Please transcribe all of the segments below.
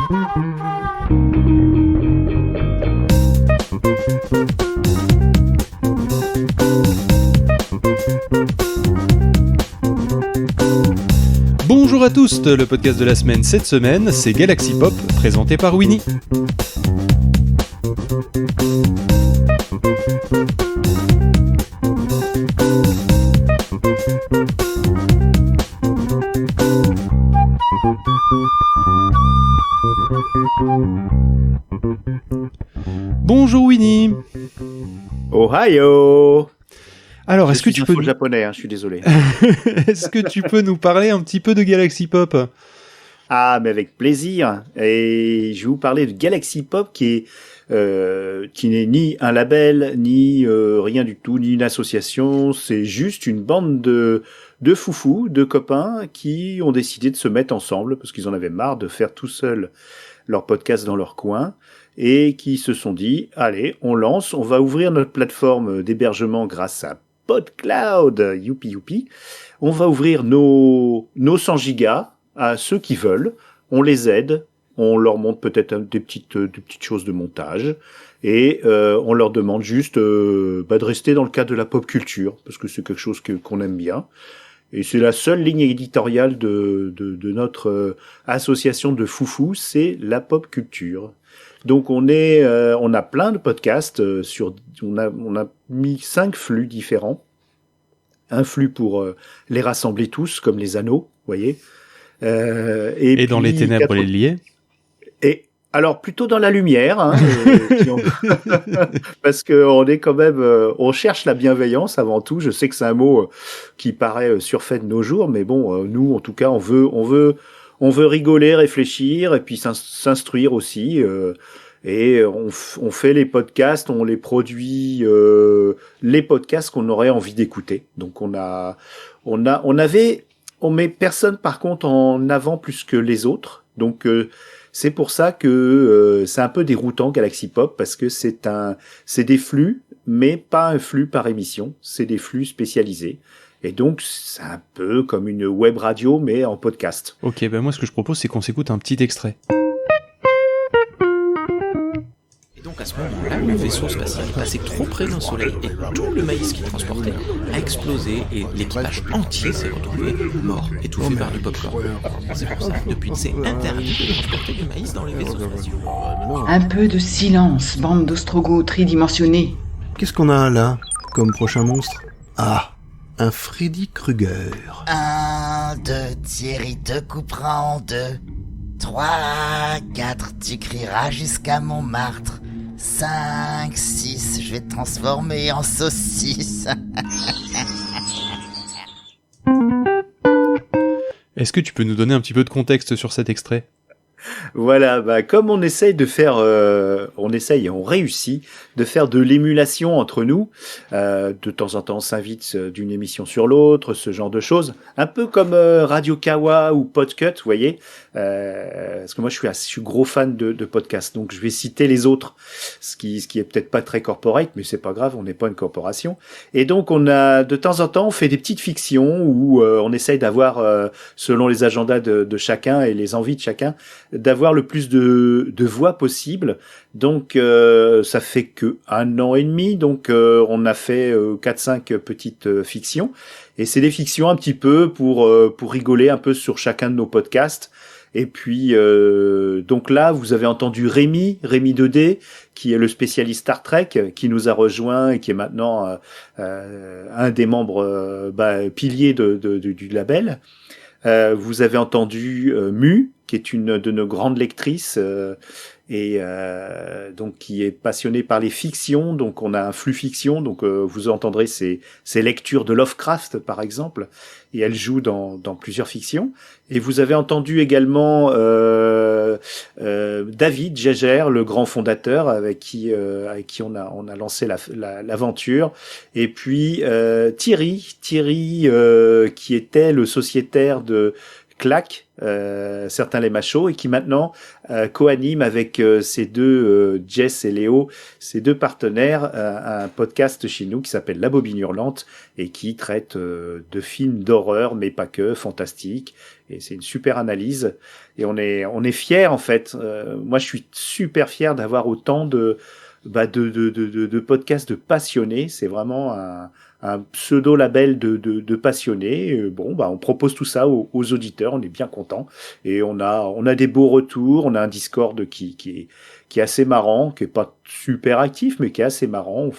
Bonjour à tous, le podcast de la semaine cette semaine, c'est Galaxy Pop, présenté par Winnie. Bonjour Winnie. Ohio. Alors, est-ce que tu peux japonais, je suis désolé. Est-ce que tu peux nous parler un petit peu de Galaxy Pop ? Ah, mais avec plaisir. Et je vais vous parler de Galaxy Pop qui n'est ni un label, ni rien du tout, ni une association. C'est juste une bande de foufous, de copains qui ont décidé de se mettre ensemble parce qu'ils en avaient marre de faire tout seuls leur podcast dans leur coin et qui se sont dit, allez, on lance, on va ouvrir notre plateforme d'hébergement grâce à PodCloud, youpi. On va ouvrir nos 100 gigas à ceux qui veulent. On les aide. On leur montre peut-être des petites choses de montage. Et on leur demande juste de rester dans le cadre de la pop culture, parce que c'est quelque chose qu'on aime bien. Et c'est la seule ligne éditoriale de notre association de foufous, c'est la pop culture. Donc on a plein de podcasts on a mis 5 flux différents. Un flux pour les rassembler tous, comme les anneaux, vous voyez. Et puis, dans les ténèbres les lier. Et alors plutôt dans la lumière, parce que on est quand même, on cherche la bienveillance avant tout. Je sais que c'est un mot qui paraît surfait de nos jours, mais bon, nous en tout cas, on veut rigoler, réfléchir et puis s'instruire aussi. Et on fait les podcasts, on les produit, les podcasts qu'on aurait envie d'écouter. Donc on met personne par contre en avant plus que les autres. Donc c'est pour ça que c'est un peu déroutant Galaxy Pop parce que c'est des flux, mais pas un flux par émission. C'est des flux spécialisés. Et donc, c'est un peu comme une web radio, mais en podcast. Ok, ben moi ce que je propose, c'est qu'on s'écoute un petit extrait. Et donc à ce moment-là, le vaisseau spatial est passé trop près d'un soleil et tout le maïs qu'il transportait a explosé et l'équipage entier s'est retrouvé mort, étouffé par du popcorn. C'est pour ça que depuis, c'est interdit de transporter du maïs dans les vaisseaux spatiaux. Un peu de silence, bande d'ostrogos tridimensionnés. Qu'est-ce qu'on a là, comme prochain monstre ? Ah, un Freddy Krueger. 1, 2, Thierry te coupera en 2. 3, 4, tu crieras jusqu'à Montmartre. 5, 6, je vais te transformer en saucisse. Est-ce que tu peux nous donner un petit peu de contexte sur cet extrait ? Voilà, comme on essaye de faire, on réussit de faire de l'émulation entre nous. De temps en temps, on s'invite d'une émission sur l'autre, ce genre de choses. Un peu comme Radio Kawa ou Podcut, vous voyez. Parce que moi, je suis gros fan de podcasts, donc je vais citer les autres, ce qui est peut-être pas très corporate, mais c'est pas grave, on n'est pas une corporation. Et donc, de temps en temps, on fait des petites fictions où on essaye d'avoir, selon les agendas de chacun et les envies de chacun, d'avoir le plus de voix possible. Donc ça fait que 1 an et demi, donc on a fait 4-5 petites fictions, et c'est des fictions un petit peu pour rigoler un peu sur chacun de nos podcasts. Et puis donc là vous avez entendu Rémi 2D, qui est le spécialiste Star Trek, qui nous a rejoint et qui est maintenant un des membres piliers du label. Vous avez entendu Mu, qui est une de nos grandes lectrices et donc qui est passionnée par les fictions. Donc on a un flux fiction, donc vous entendrez ses lectures de Lovecraft par exemple, et elle joue dans plusieurs fictions. Et vous avez entendu également David Gégère, le grand fondateur avec qui on a lancé l'aventure. Et puis Thierry qui était le sociétaire Clac, certains les machos, et qui maintenant co-anime avec ces deux, Jess et Léo, ces deux partenaires, un podcast chez nous qui s'appelle La Bobine Hurlante et qui traite de films d'horreur, mais pas que, fantastiques. Et c'est une super analyse. Et on est fiers, en fait. Moi, je suis super fier d'avoir autant de podcasts de passionnés. C'est vraiment un pseudo-label de passionnés. On propose tout ça aux auditeurs. On est bien contents. Et on a des beaux retours. On a un Discord qui est assez marrant, qui est pas super actif, mais qui est assez marrant.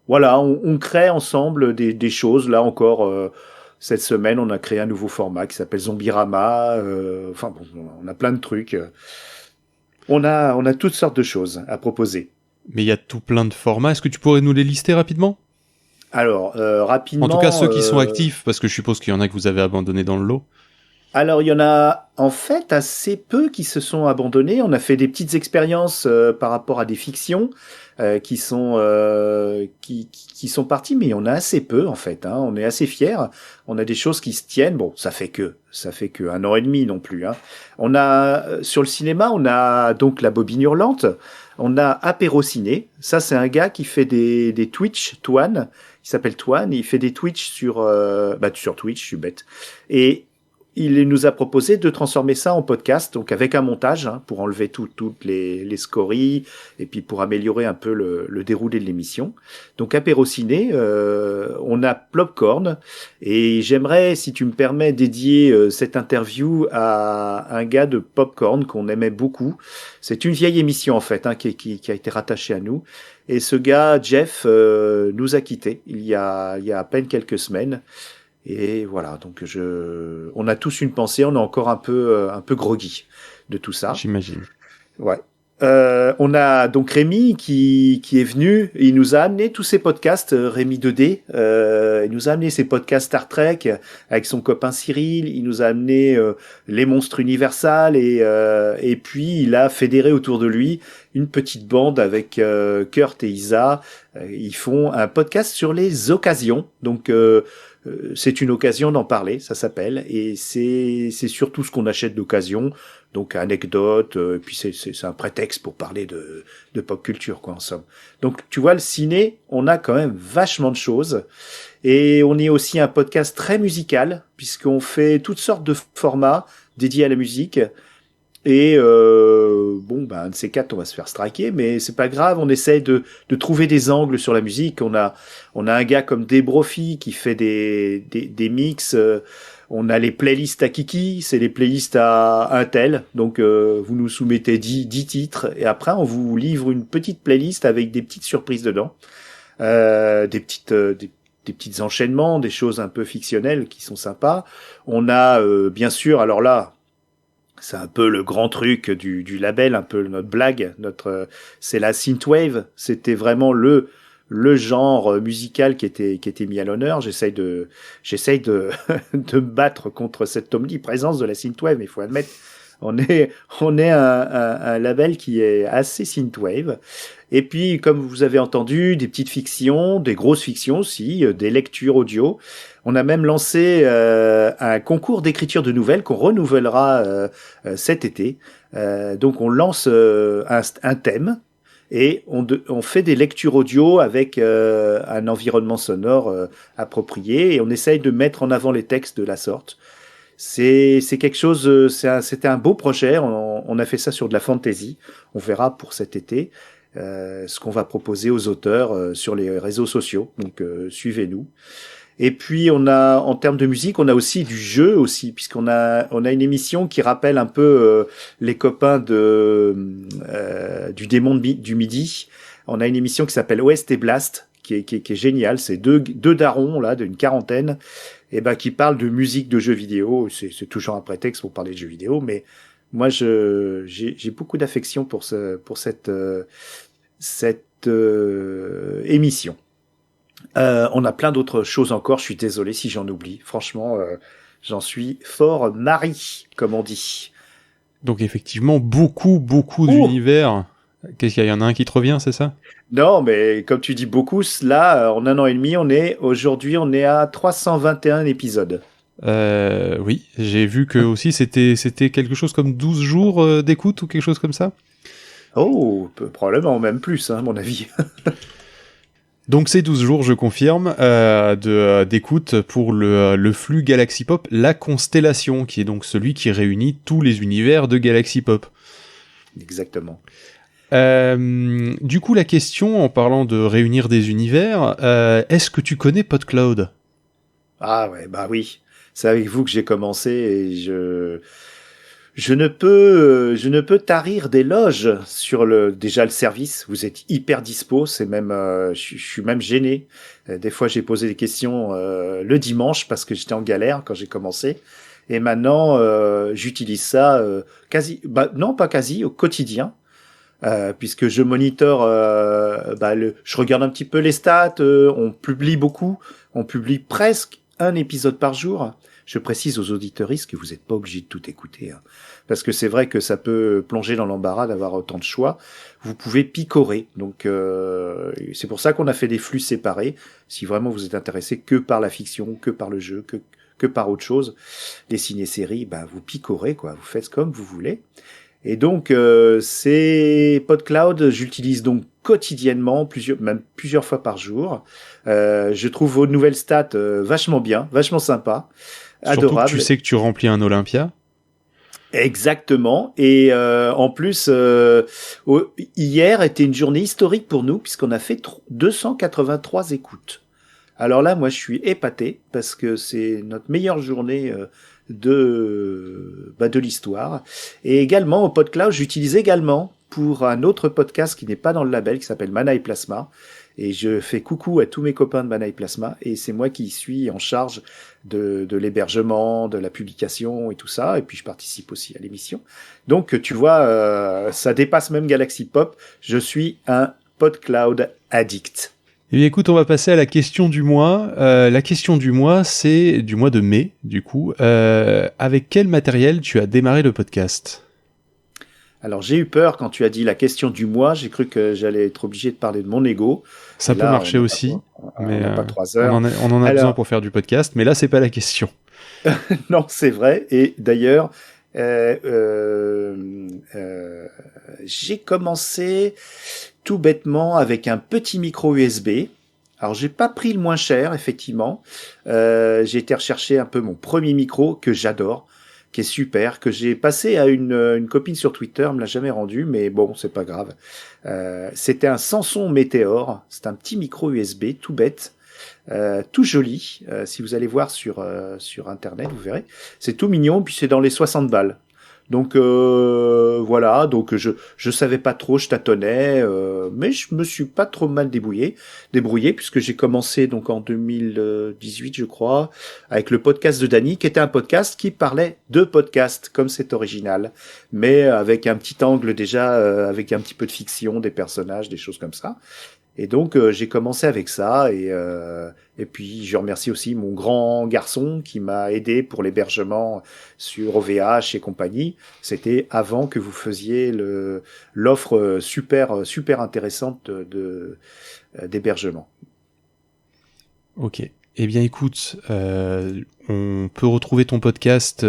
On crée ensemble des choses. Là encore, cette semaine, on a créé un nouveau format qui s'appelle Zombirama. On a plein de trucs. On a toutes sortes de choses à proposer. Mais il y a tout plein de formats. Est-ce que tu pourrais nous les lister rapidement ? Alors, rapidement... En tout cas, ceux qui sont actifs, parce que je suppose qu'il y en a que vous avez abandonnés dans le lot. Alors, il y en a en fait assez peu qui se sont abandonnés. On a fait des petites expériences par rapport à des fictions qui sont parties, mais il y en a assez peu en fait. On est assez fiers. On a des choses qui se tiennent. Bon, ça fait que 1 an et demi non plus. On a sur le cinéma, on a donc La Bobine Hurlante. On a Apérociné. Ça, c'est un gars qui fait des Twitch, Toine. Il s'appelle Toine. Il fait des Twitch sur Twitch. Je suis bête. Et il nous a proposé de transformer ça en podcast, donc avec un montage, pour enlever toutes les scories et puis pour améliorer un peu le déroulé de l'émission. Donc Apérociné, on a Plopcorn, et j'aimerais, si tu me permets, dédier cette interview à un gars de Popcorn qu'on aimait beaucoup. C'est une vieille émission en fait, qui a été rattachée à nous. Et ce gars, Jeff, nous a quittés il y a à peine quelques semaines. Et voilà, donc on a tous une pensée, on est encore un peu groggy de tout ça. J'imagine. Ouais. On a donc Rémi qui est venu, il nous a amené tous ses podcasts, Rémi 2D, il nous a amené ses podcasts Star Trek avec son copain Cyril, il nous a amené les monstres Universal et puis il a fédéré autour de lui une petite bande avec Kurt et Isa. Ils font un podcast sur les occasions, donc c'est une occasion d'en parler, ça s'appelle, et c'est surtout ce qu'on achète d'occasion, donc anecdotes, puis c'est un prétexte pour parler de pop culture, quoi, en somme. Donc tu vois, le ciné, on a quand même vachement de choses, et on est aussi un podcast très musical, puisqu'on fait toutes sortes de formats dédiés à la musique. Et un de ces quatre, on va se faire striker, mais c'est pas grave. On essaye de trouver des angles sur la musique. On a un gars comme Debrofi qui fait des mix. On a les playlists à Kiki, c'est les playlists à un tel. Donc vous nous soumettez 10 titres et après on vous livre une petite playlist avec des petites surprises dedans, des petits enchaînements, des choses un peu fictionnelles qui sont sympas. On a bien sûr, alors là, c'est un peu le grand truc du label, un peu notre blague, c'est la synthwave. C'était vraiment le genre musical qui était mis à l'honneur. J'essaye de me battre contre cette omniprésence de la synthwave, mais il faut admettre, on est un label qui est assez synthwave. Et puis, comme vous avez entendu, des petites fictions, des grosses fictions aussi, des lectures audio. On a même lancé un concours d'écriture de nouvelles qu'on renouvellera cet été. Donc, on lance un thème et on fait des lectures audio avec un environnement sonore approprié et on essaye de mettre en avant les textes de la sorte. C'est quelque chose, c'était un beau projet. On a fait ça sur de la fantasy. On verra pour cet été ce qu'on va proposer aux auteurs sur les réseaux sociaux. Donc suivez-nous. Et puis en termes de musique, on a aussi du jeu aussi, puisqu'on a une émission qui rappelle un peu les copains du démon du midi. On a une émission qui s'appelle OST Blast, qui est géniale. C'est deux darons là d'une quarantaine, qui parlent de musique de jeux vidéo. C'est toujours un prétexte pour parler de jeux vidéo, mais moi j'ai beaucoup d'affection pour cette émission. On a plein d'autres choses encore, je suis désolé si j'en oublie. Franchement, j'en suis fort Marie, comme on dit. Donc effectivement, beaucoup d'univers. Qu'est-ce qu'il y en a un qui te revient, c'est ça ? Non, mais comme tu dis beaucoup, là, en 1 an et demi, aujourd'hui, on est à 321 épisodes. Oui, j'ai vu que aussi c'était quelque chose comme 12 jours d'écoute ou quelque chose comme ça. Oh, probablement même plus, à mon avis. Donc c'est 12 jours, je confirme, d'écoute pour le flux Galaxy Pop, la constellation, qui est donc celui qui réunit tous les univers de Galaxy Pop. Exactement. Du coup, la question, en parlant de réunir des univers, est-ce que tu connais PodCloud ? Ah ouais, bah oui. C'est avec vous que j'ai commencé et je ne peux tarir d'éloges sur déjà le service. Vous êtes hyper dispo, c'est même, je suis même gêné. Des fois, j'ai posé des questions le dimanche parce que j'étais en galère quand j'ai commencé. Et maintenant, j'utilise ça non pas quasi, au quotidien. Puisque je monitore, je regarde un petit peu les stats, on publie beaucoup, on publie presque un épisode par jour. Je précise aux auditeuristes que vous n'êtes pas obligés de tout écouter, hein, parce que c'est vrai que ça peut plonger dans l'embarras d'avoir autant de choix. Vous pouvez picorer, donc c'est pour ça qu'on a fait des flux séparés. Si vraiment vous êtes intéressé que par la fiction, que par le jeu, que par autre chose, les ciné-séries, vous picorez, quoi. Vous faites comme vous voulez. Et donc, c'est PodCloud, j'utilise donc quotidiennement, même plusieurs fois par jour. Je trouve vos nouvelles stats vachement bien, vachement sympa, adorable. Surtout que tu sais que tu remplis un Olympia. Exactement. Et en plus, hier était une journée historique pour nous, puisqu'on a fait 283 écoutes. Alors là, moi, je suis épaté, parce que c'est notre meilleure journée de l'histoire. Et également au PodCloud, j'utilise également pour un autre podcast qui n'est pas dans le label, qui s'appelle Mana et Plasma. Et je fais coucou à tous mes copains de Mana et Plasma, et c'est moi qui suis en charge de l'hébergement, de la publication et tout ça, et puis je participe aussi à l'émission. Donc tu vois, ça dépasse même Galaxy Pop, je suis un PodCloud addict. Eh bien, écoute, on va passer à la question du mois. La question du mois, c'est du mois de mai, du coup. Avec quel matériel tu as démarré le podcast ? Alors, j'ai eu peur quand tu as dit la question du mois. J'ai cru que j'allais être obligé de parler de mon ego. Ça peut marcher aussi, mais on n'a pas 3 heures. On en a besoin pour faire du podcast, mais là, c'est pas la question. Non, c'est vrai. Et d'ailleurs, j'ai commencé tout bêtement avec un petit micro USB. Alors, j'ai pas pris le moins cher, effectivement. J'ai été rechercher un peu mon premier micro que j'adore, qui est super, que j'ai passé à une copine sur Twitter, me l'a jamais rendu, mais bon, c'est pas grave. C'était un Samson Meteor. C'est un petit micro USB, tout bête. Tout joli. Si vous allez voir sur Internet, vous verrez. C'est tout mignon, puis c'est dans les 60 balles. Donc voilà, donc je savais pas trop, je tâtonnais, mais je me suis pas trop mal débrouillé puisque j'ai commencé donc en 2018 je crois avec le podcast de Dany, qui était un podcast qui parlait de podcast, comme c'est original, mais avec un petit angle déjà, avec un petit peu de fiction, des personnages, des choses comme ça. Et donc j'ai commencé avec ça, et puis je remercie aussi mon grand garçon qui m'a aidé pour l'hébergement sur OVH et compagnie. C'était avant que vous faisiez l'offre super intéressante d'hébergement. Ok. Eh bien écoute, on peut retrouver ton podcast,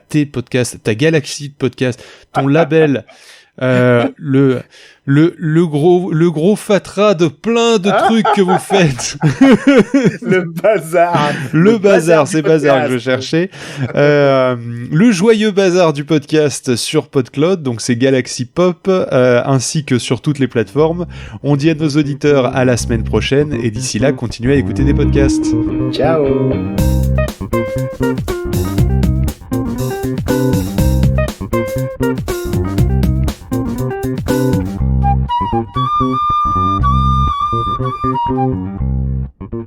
tes podcasts, ta galaxie de podcasts, ton label, le gros fatras de plein de trucs que vous faites. Le bazar. Le bazar, c'est bazar que je cherchais. Le joyeux bazar du podcast sur PodCloud, donc c'est Galaxy Pop, ainsi que sur toutes les plateformes. On dit à nos auditeurs à la semaine prochaine, et d'ici là, continuez à écouter des podcasts. Ciao. Thank you.